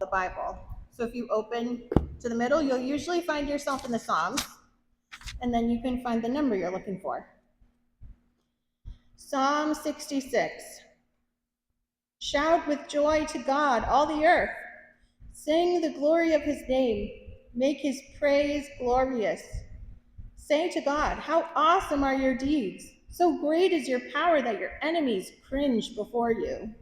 the Bible. So if you open to the middle, you'll usually find yourself in the Psalms, and then you can find the number you're looking for. Psalm 66. Shout with joy to God, all the earth. Sing the glory of his name. Make his praise glorious. Say to God, how awesome are your deeds. So great is your power that your enemies cringe before you.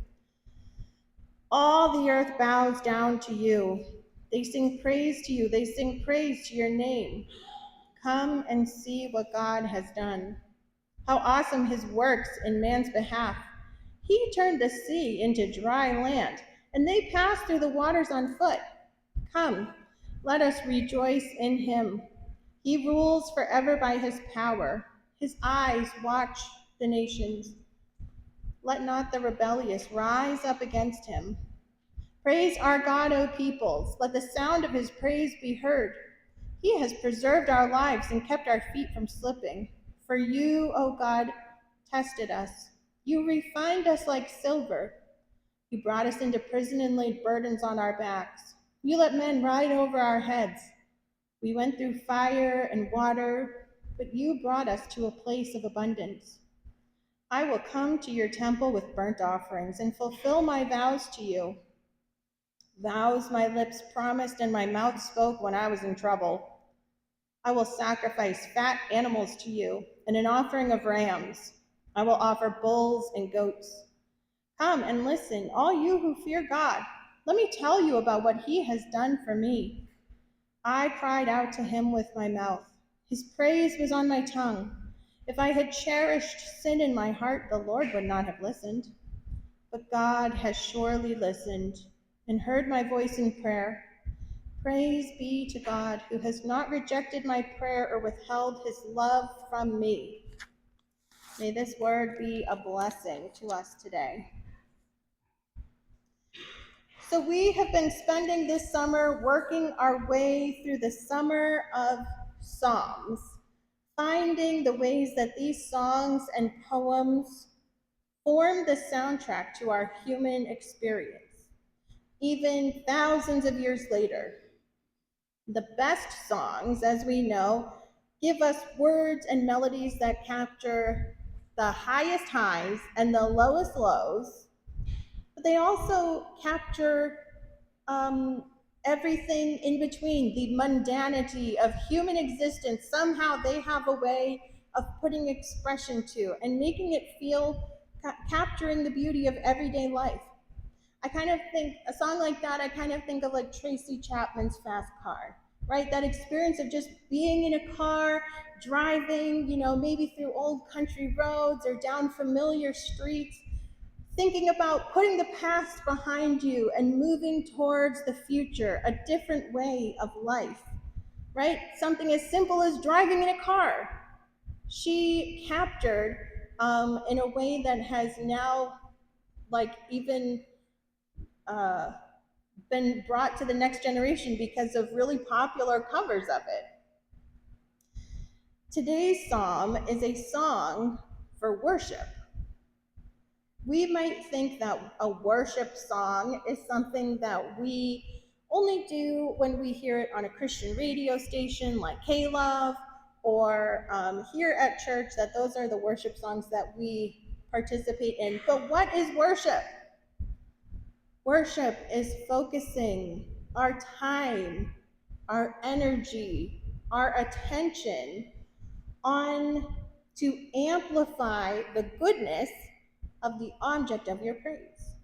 All the earth bows down to you. They sing praise to you. They sing praise to your name. Come and see what God has done. How awesome his works in man's behalf. He turned the sea into dry land, and they passed through the waters on foot. Come, let us rejoice in him. He rules forever by his power. His eyes watch the nations. Let not the rebellious rise up against him. Praise our God, O peoples. Let the sound of his praise be heard. He has preserved our lives and kept our feet from slipping. For you, O God, tested us. You refined us like silver. You brought us into prison and laid burdens on our backs. You let men ride over our heads. We went through fire and water, but you brought us to a place of abundance. I will come to your temple with burnt offerings and fulfill my vows to you. Vows my lips promised and my mouth spoke when I was in trouble. I will sacrifice fat animals to you and an offering of rams. I will offer bulls and goats. Come and listen, all you who fear God. Let me tell you about what he has done for me. I cried out to him with my mouth. His praise was on my tongue. If I had cherished sin in my heart, the Lord would not have listened. But God has surely listened and heard my voice in prayer. Praise be to God, who has not rejected my prayer or withheld his love from me. May this word be a blessing to us today. So we have been spending this summer working our way through the summer of Psalms, finding the ways that these songs and poems form the soundtrack to our human experience, even thousands of years later. The best songs, as we know, give us words and melodies that capture the highest highs and the lowest lows, but they also capture everything in between, the mundanity of human existence. Somehow they have a way of putting expression to and making it feel, capturing the beauty of everyday life. I kind of think a song like that, I kind of think of like Tracy Chapman's Fast Car, right? That experience of just being in a car, driving, maybe through old country roads or down familiar streets, thinking about putting the past behind you and moving towards the future, a different way of life, right? Something as simple as driving in a car. She captured in a way that has now, like, even been brought to the next generation because of really popular covers of it. Today's psalm is a song for worship. We might think that a worship song is something that we only do when we hear it on a Christian radio station like K-Love, or here at church, that those are the worship songs that we participate in. But what is worship? Worship is focusing our time, our energy, our attention on to amplify the goodness of the object of your praise.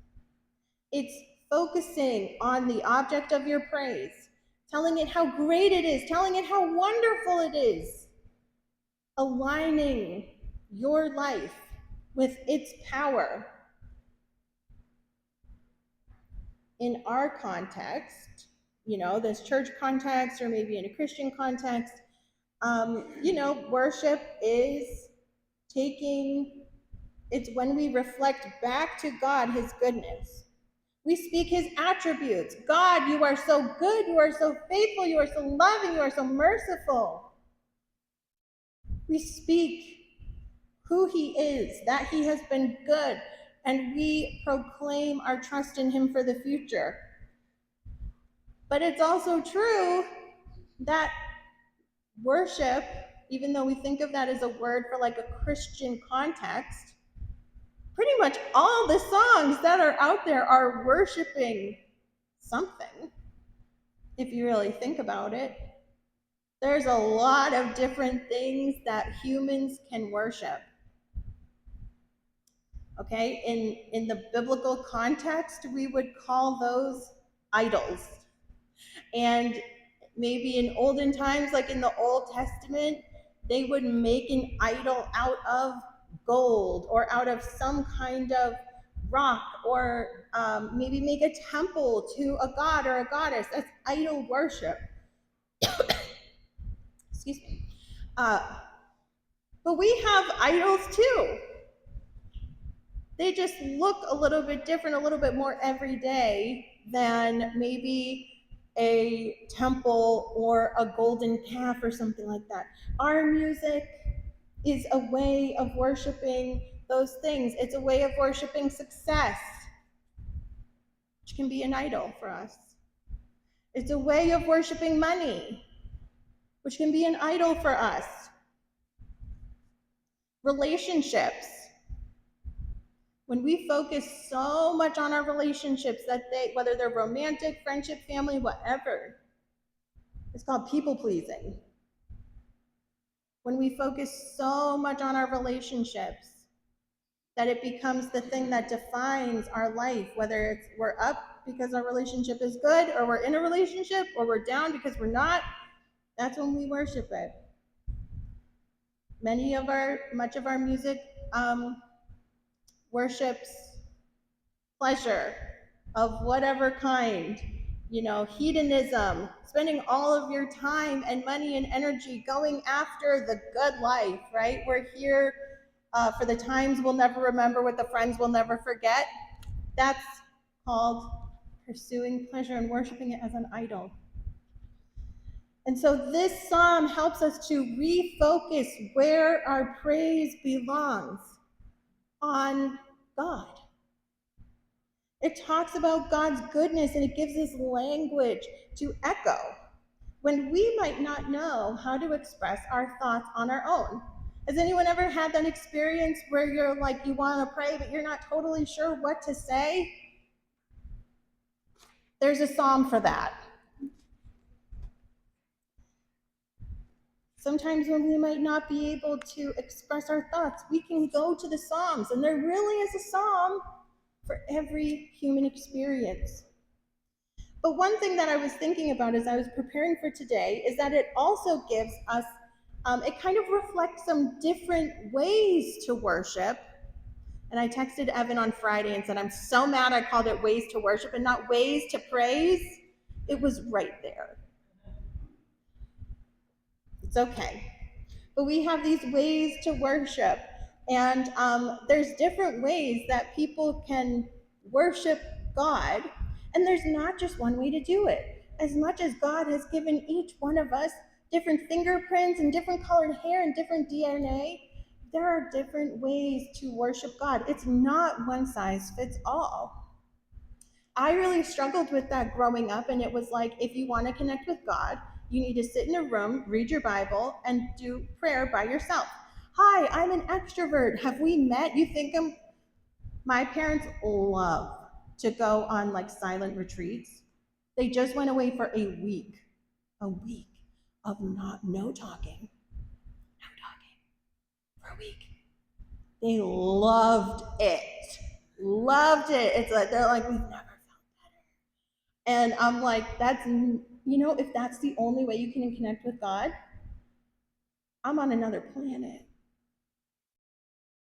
It's focusing on the object of your praise, telling it how great it is, telling it how wonderful it is, aligning your life with its power. In our context, this church context, or maybe in a Christian context, worship is it's when we reflect back to God his goodness. We speak his attributes. God, you are so good, you are so faithful, you are so loving, you are so merciful. We speak who he is, that he has been good, and we proclaim our trust in him for the future. But it's also true that worship, even though we think of that as a word for like a Christian context, pretty much all the songs that are out there are worshiping something, if you really think about it. There's a lot of different things that humans can worship. Okay, in the biblical context, we would call those idols. And maybe in olden times, like in the Old Testament, they would make an idol out of gold or out of some kind of rock, or maybe make a temple to a god or a goddess. That's idol worship. Excuse me. But we have idols too. They just look a little bit different, a little bit more everyday than maybe a temple or a golden calf or something like that. Our music is a way of worshiping those things. It's a way of worshiping success, which can be an idol for us. It's a way of worshiping money, which can be an idol for us. Relationships. When we focus so much on our relationships that whether they're romantic, friendship, family, whatever, it's called people pleasing. When we focus so much on our relationships that it becomes the thing that defines our life, whether it's we're up because our relationship is good, or we're in a relationship, or we're down because we're not, that's when we worship it. Much of our music worships pleasure of whatever kind, hedonism, spending all of your time and money and energy going after the good life, right? We're here for the times we'll never remember, with the friends we'll never forget. That's called pursuing pleasure and worshiping it as an idol. And so this psalm helps us to refocus where our praise belongs, on God. It talks about God's goodness, and it gives us language to echo when we might not know how to express our thoughts on our own. Has anyone ever had that experience where you're like, you want to pray, but you're not totally sure what to say? There's a psalm for that. Sometimes when we might not be able to express our thoughts, we can go to the Psalms, and there really is a psalm for every human experience. But one thing that I was thinking about as I was preparing for today is that it also gives us, it kind of reflects some different ways to worship. And I texted Evan on Friday and said, I'm so mad I called it ways to worship and not ways to praise. It was right there. It's okay. But we have these ways to worship, and there's different ways that people can worship God, and there's not just one way to do it. As much as God has given each one of us different fingerprints and different colored hair and different DNA, there are different ways to worship God. It's not one size fits all. I really struggled with that growing up, and it was like, if you want to connect with God, you need to sit in a room, read your Bible, and do prayer by yourself. Hi, I'm an extrovert. Have we met? You think I'm. My parents love to go on like silent retreats. They just went away for a week of no talking for a week. They loved it. Loved it. It's like they're like, we've never felt better. And I'm like, that's, if that's the only way you can connect with God, I'm on another planet.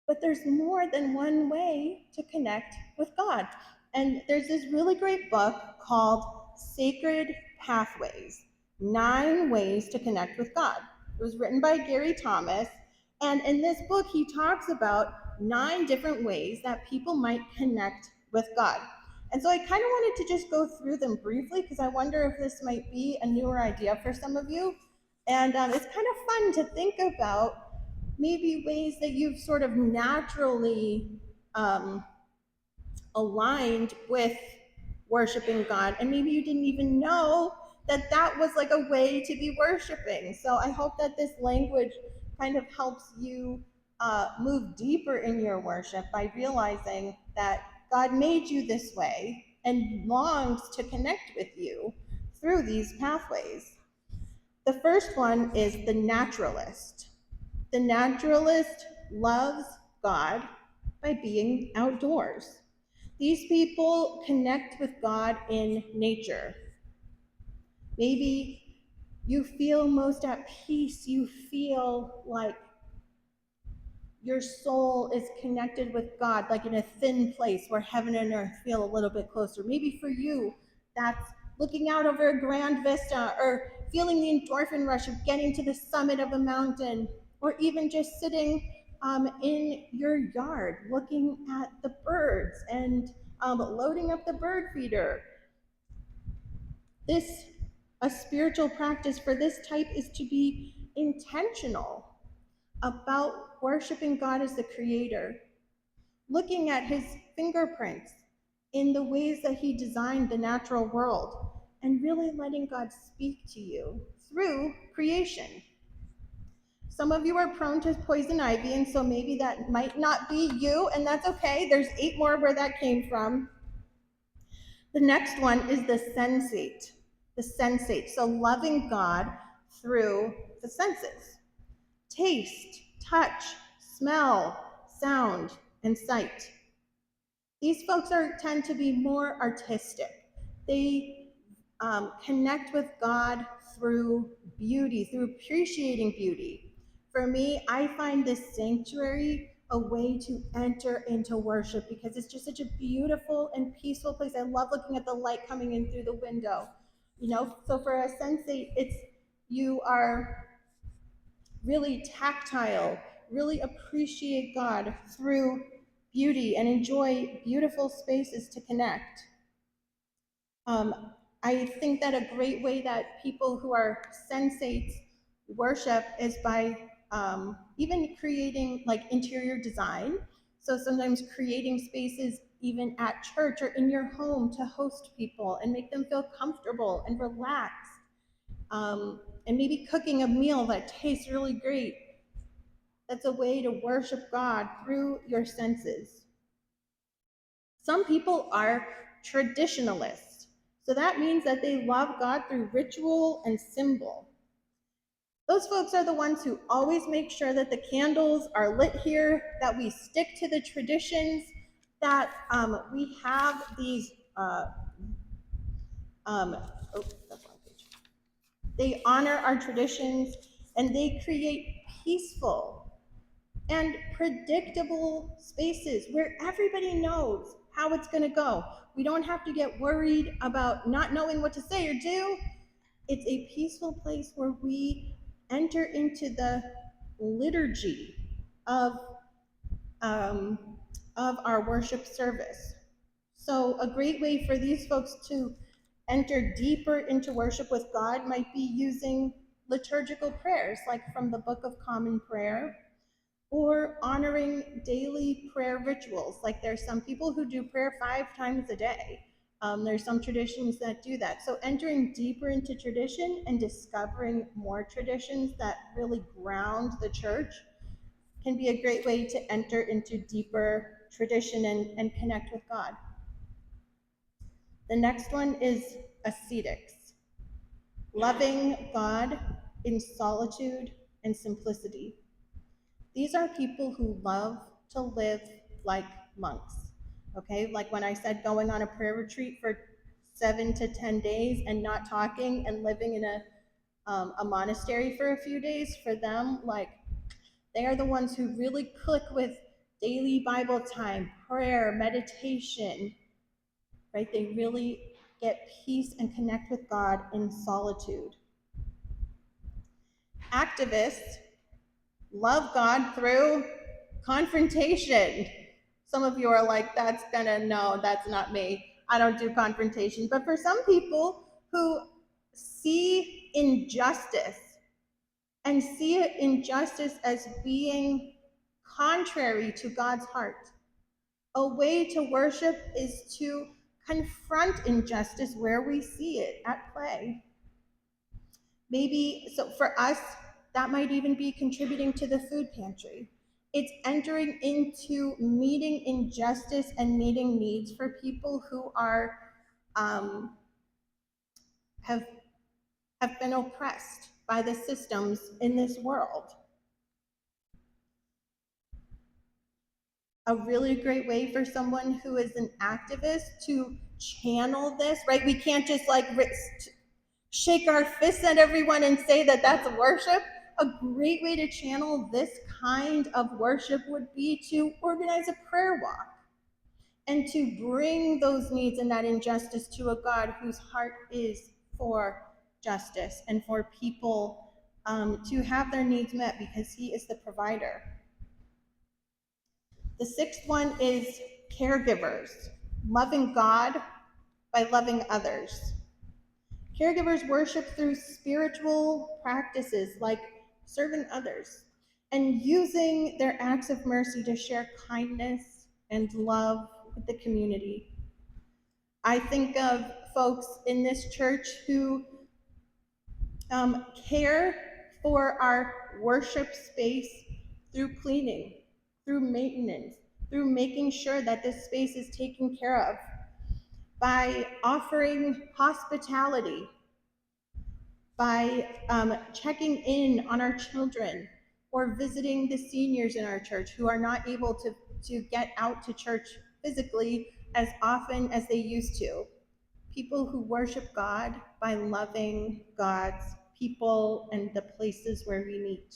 But there's more than one way to connect with God. And there's this really great book called Sacred Pathways: 9 Ways to Connect with God. It was written by Gary Thomas. And in this book, he talks about 9 different ways that people might connect with God. And so I kind of wanted to just go through them briefly, because I wonder if this might be a newer idea for some of you. And it's kind of fun to think about maybe ways that you've sort of naturally aligned with worshiping God, and maybe you didn't even know that that was like a way to be worshiping. So I hope that this language kind of helps you move deeper in your worship by realizing that God made you this way and longs to connect with you through these pathways. The first one is the naturalist. The naturalist loves God by being outdoors. These people connect with God in nature. Maybe you feel most at peace, you feel like your soul is connected with God, like in a thin place where heaven and earth feel a little bit closer. Maybe for you, that's looking out over a grand vista, or feeling the endorphin rush of getting to the summit of a mountain, or even just sitting in your yard looking at the birds and loading up the bird feeder. This, a spiritual practice for this type is to be intentional about worshiping God as the creator, looking at his fingerprints in the ways that he designed the natural world, and really letting God speak to you through creation. Some of you are prone to poison ivy, and so maybe that might not be you, and that's okay. There's 8 more where that came from. The next one is the sensate. The sensate. So loving God through the senses: taste, touch, smell, sound, and sight. These folks tend to be more artistic. They connect with God through beauty, through appreciating beauty. For me, I find this sanctuary a way to enter into worship because it's just such a beautiful and peaceful place. I love looking at the light coming in through the window. So for a sensate, it's you are really tactile, really appreciate God through beauty and enjoy beautiful spaces to connect. I think that a great way that people who are sensates worship is by even creating like interior design. So sometimes creating spaces even at church or in your home to host people and make them feel comfortable and relaxed. And maybe cooking a meal that tastes really great. That's a way to worship God through your senses. Some people are traditionalists. So that means that they love God through ritual and symbol. Those folks are the ones who always make sure that the candles are lit here, that we stick to the traditions, that we have these, that's wrong page. They honor our traditions, and they create peaceful and predictable spaces where everybody knows how it's going to go. We don't have to get worried about not knowing what to say or do. It's a peaceful place where we enter into the liturgy of, um, of our worship service. So a great way for these folks to enter deeper into worship with God might be using liturgical prayers, like from the Book of Common Prayer, or honoring daily prayer rituals. Like there's some people who do prayer 5 times a day. There's some traditions that do that. So entering deeper into tradition and discovering more traditions that really ground the church can be a great way to enter into deeper tradition and connect with God. The next one is ascetics, loving God in solitude and simplicity. These are people who love to live like monks, okay? Like when I said going on a prayer retreat for 7 to 10 days and not talking and living in a monastery for a few days, for them, like they are the ones who really click with daily Bible time, prayer, meditation, right? They really get peace and connect with God in solitude. Activists love God through confrontation. Some of you are like, no, that's not me. I don't do confrontation. But for some people who see injustice and see injustice as being contrary to God's heart, a way to worship is to confront injustice where we see it at play. Maybe, so for us, that might even be contributing to the food pantry. It's entering into meeting injustice and meeting needs for people who are um, have have been oppressed by the systems in this world. A really great way for someone who is an activist to channel this, right? We can't just like shake our fists at everyone and say that that's worship. A great way to channel this kind of worship would be to organize a prayer walk and to bring those needs and that injustice to a God whose heart is for justice and for people to have their needs met because he is the provider. The sixth one is caregivers, loving God by loving others. Caregivers worship through spiritual practices like serving others and using their acts of mercy to share kindness and love with the community. I think of folks in this church who care for our worship space through cleaning, through maintenance, through making sure that this space is taken care of, by offering hospitality, by checking in on our children or visiting the seniors in our church who are not able to get out to church physically as often as they used to. People who worship God by loving God's people and the places where we meet.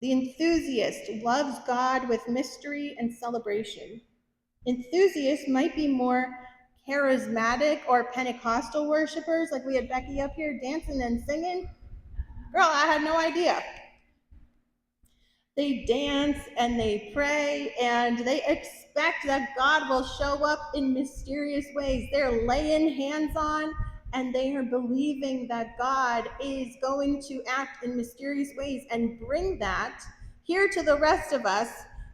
The enthusiast loves God with mystery and celebration. Enthusiasts might be more charismatic or Pentecostal worshipers, like we had Becky up here dancing and singing. Girl, I had no idea. They dance and they pray and they expect that God will show up in mysterious ways. They're laying hands on and they are believing that God is going to act in mysterious ways and bring that here to the rest of us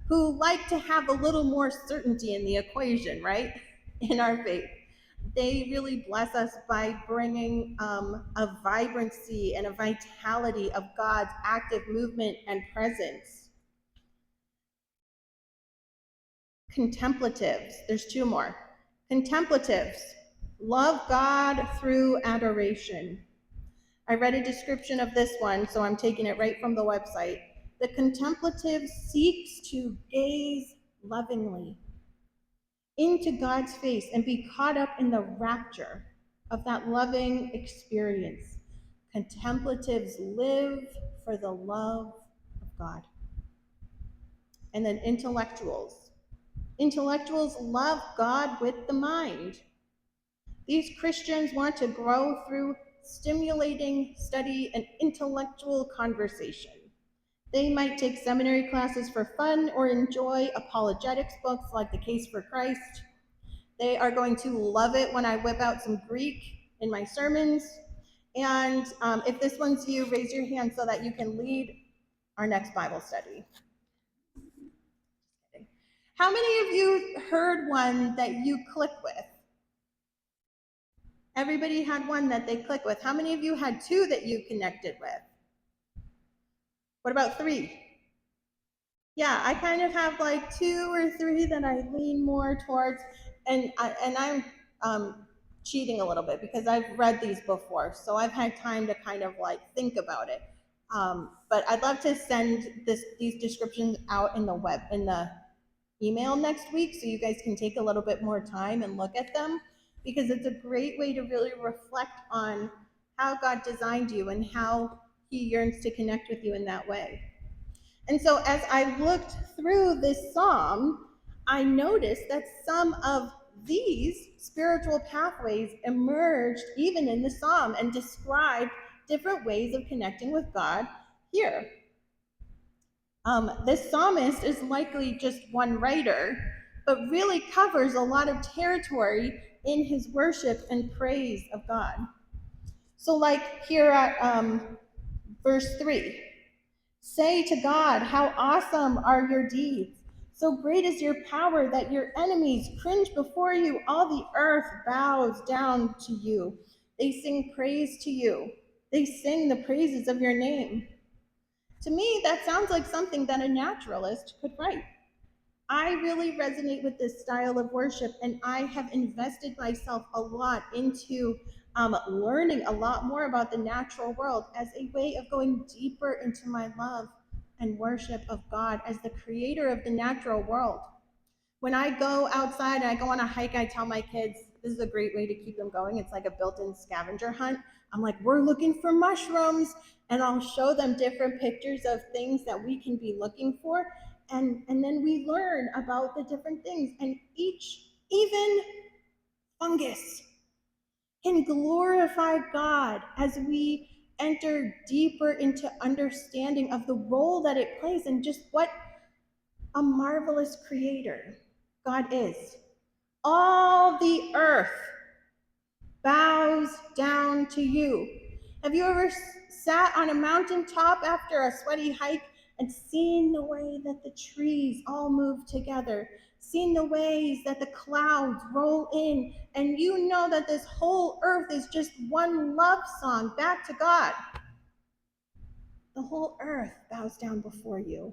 who like to have a little more certainty in the equation, right? In our faith. They really bless us by bringing a vibrancy and a vitality of God's active movement and presence. Contemplatives, there's two more. Contemplatives love God through adoration. I read a description of this one, so I'm taking it right from the website. The contemplative seeks to gaze lovingly into God's face and be caught up in the rapture of that loving experience. Contemplatives live for the love of God. And then intellectuals. Intellectuals love God with the mind. These Christians want to grow through stimulating study and intellectual conversation. They might take seminary classes for fun or enjoy apologetics books like The Case for Christ. They are going to love it when I whip out some Greek in my sermons. And if this one's you, raise your hand so that you can lead our next Bible study. How many of you heard one that you click with? Everybody had one that they click with. How many of you had two that you connected with? What about three? Yeah, I kind of have like two or three that I lean more towards, and I'm cheating a little bit because I've read these before, so I've had time to kind of like think about it. But I'd love to send these descriptions out in the email next week so you guys can take a little bit more time and look at them, because it's a great way to really reflect on how God designed you and how he yearns to connect with you in that way. And so as I looked through this psalm, I noticed that some of these spiritual pathways emerged even in the psalm and described different ways of connecting with God here. This psalmist is likely just one writer, but really covers a lot of territory in his worship and praise of God. So like here at verse 3, say to God, how awesome are your deeds. So great is your power that your enemies cringe before you. All the earth bows down to you. They sing praise to you. They sing the praises of your name. To me, that sounds like something that a naturalist could write. I really resonate with this style of worship, and I have invested myself a lot into learning a lot more about the natural world as a way of going deeper into my love and worship of God as the creator of the natural world. When I go outside and I go on a hike, I tell my kids this is a great way to keep them going. It's like a built in scavenger hunt. I'm like, we're looking for mushrooms. And I'll show them different pictures of things that we can be looking for. And then we learn about the different things. And even fungus, can glorify God as we enter deeper into understanding of the role that it plays and just what a marvelous creator God is. All the earth bows down to you. Have you ever sat on a mountaintop after a sweaty hike and seen the way that the trees all move together, seen the ways that the clouds roll in, and you know that this whole earth is just one love song back to God? The whole earth bows down before you.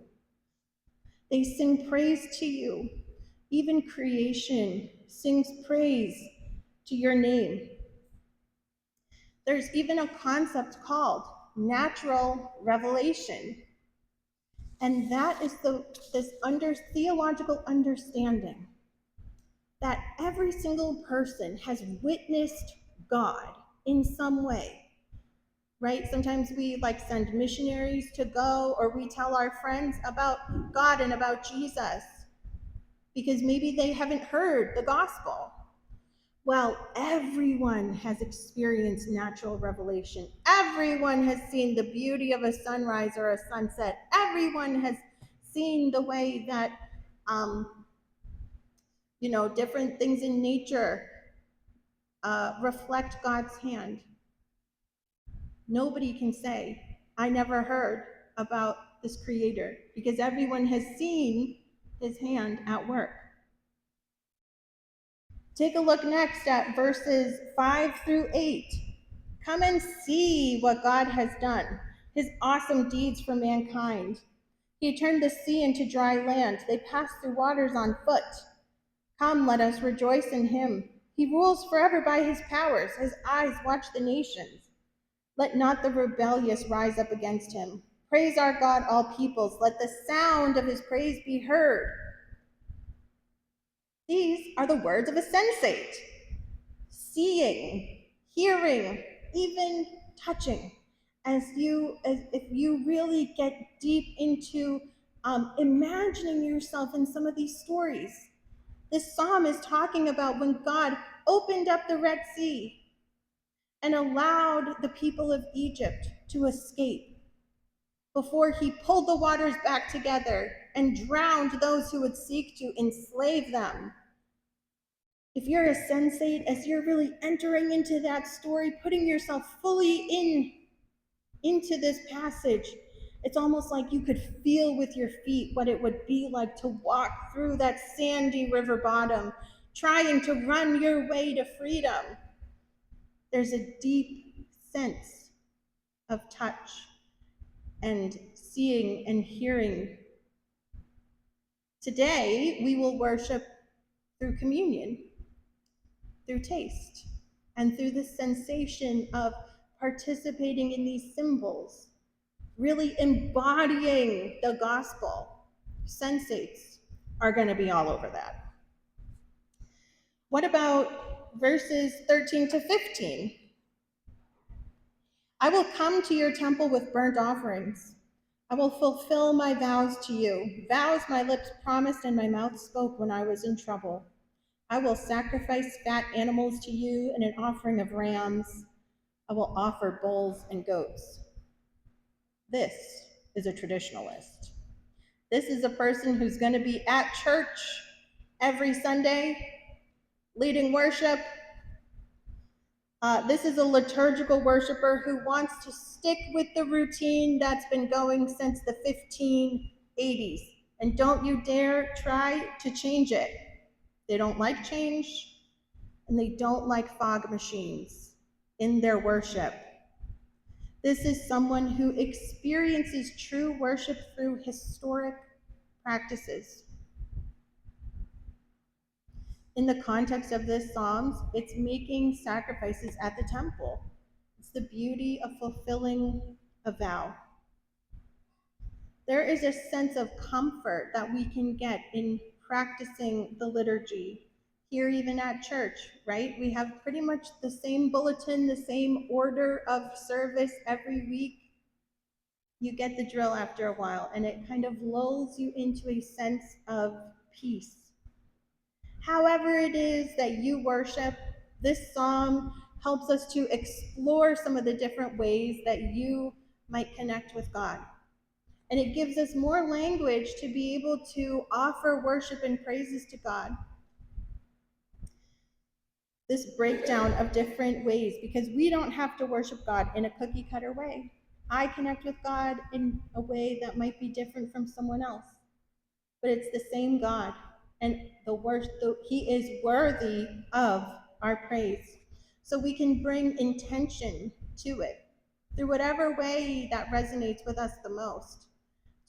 They sing praise to you. Even creation sings praise to your name. There's even a concept called natural revelation. And that is this theological understanding that every single person has witnessed God in some way, right? Sometimes we send missionaries to go, or we tell our friends about God and about Jesus because maybe they haven't heard the gospel. Well, everyone has experienced natural revelation. Everyone has seen the beauty of a sunrise or a sunset. Everyone has seen the way that, different things in nature reflect God's hand. Nobody can say, I never heard about this creator, because everyone has seen his hand at work. Take a look next at verses 5 through 8. Come and see what God has done, his awesome deeds for mankind. He turned the sea into dry land. They passed through waters on foot. Come, let us rejoice in him. He rules forever by his powers. His eyes watch the nations. Let not the rebellious rise up against him. Praise our God, all peoples. Let the sound of his praise be heard. These are the words of a sensate. Seeing, hearing, even touching. As if you really get deep into imagining yourself in some of these stories. This psalm is talking about when God opened up the Red Sea and allowed the people of Egypt to escape before he pulled the waters back together and drowned those who would seek to enslave them. If you're a sensate, as you're really entering into that story, putting yourself fully into this passage, it's almost like you could feel with your feet what it would be like to walk through that sandy river bottom, trying to run your way to freedom. There's a deep sense of touch and seeing and hearing. Today, we will worship through communion, through taste, and through the sensation of participating in these symbols, really embodying the gospel. Sensates are going to be all over that. What about verses 13 to 15? I will come to your temple with burnt offerings. I will fulfill my vows to you, vows my lips promised and my mouth spoke when I was in trouble. I will sacrifice fat animals to you and an offering of rams. I will offer bulls and goats. This is a traditionalist. This is a person who's going to be at church every Sunday, leading worship. This is a liturgical worshiper who wants to stick with the routine that's been going since the 1580s And don't you dare try to change it. They don't like change, and they don't like fog machines in their worship. This is someone who experiences true worship through historic practices. In the context of this Psalms, it's making sacrifices at the temple. It's the beauty of fulfilling a vow. There is a sense of comfort that we can get in practicing the liturgy here, even at church, right? We have pretty much the same bulletin, the same order of service every week. You get the drill after a while, and it kind of lulls you into a sense of peace. However it is that you worship, this psalm helps us to explore some of the different ways that you might connect with God. And it gives us more language to be able to offer worship and praises to God. This breakdown of different ways, because we don't have to worship God in a cookie cutter way. I connect with God in a way that might be different from someone else, but it's the same God, and He is worthy of our praise. So we can bring intention to it through whatever way that resonates with us the most,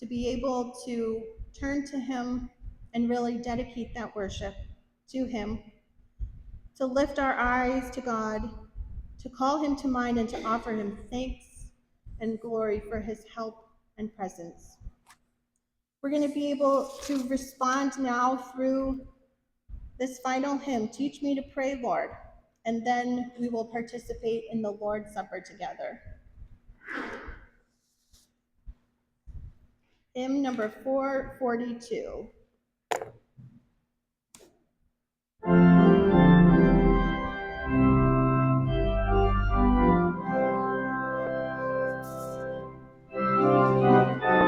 to be able to turn to Him and really dedicate that worship to Him, to lift our eyes to God, to call Him to mind, and to offer Him thanks and glory for His help and presence. We're going to be able to respond now through this final hymn, Teach Me to Pray, Lord, and then we will participate in the Lord's Supper together. Hymn number 442.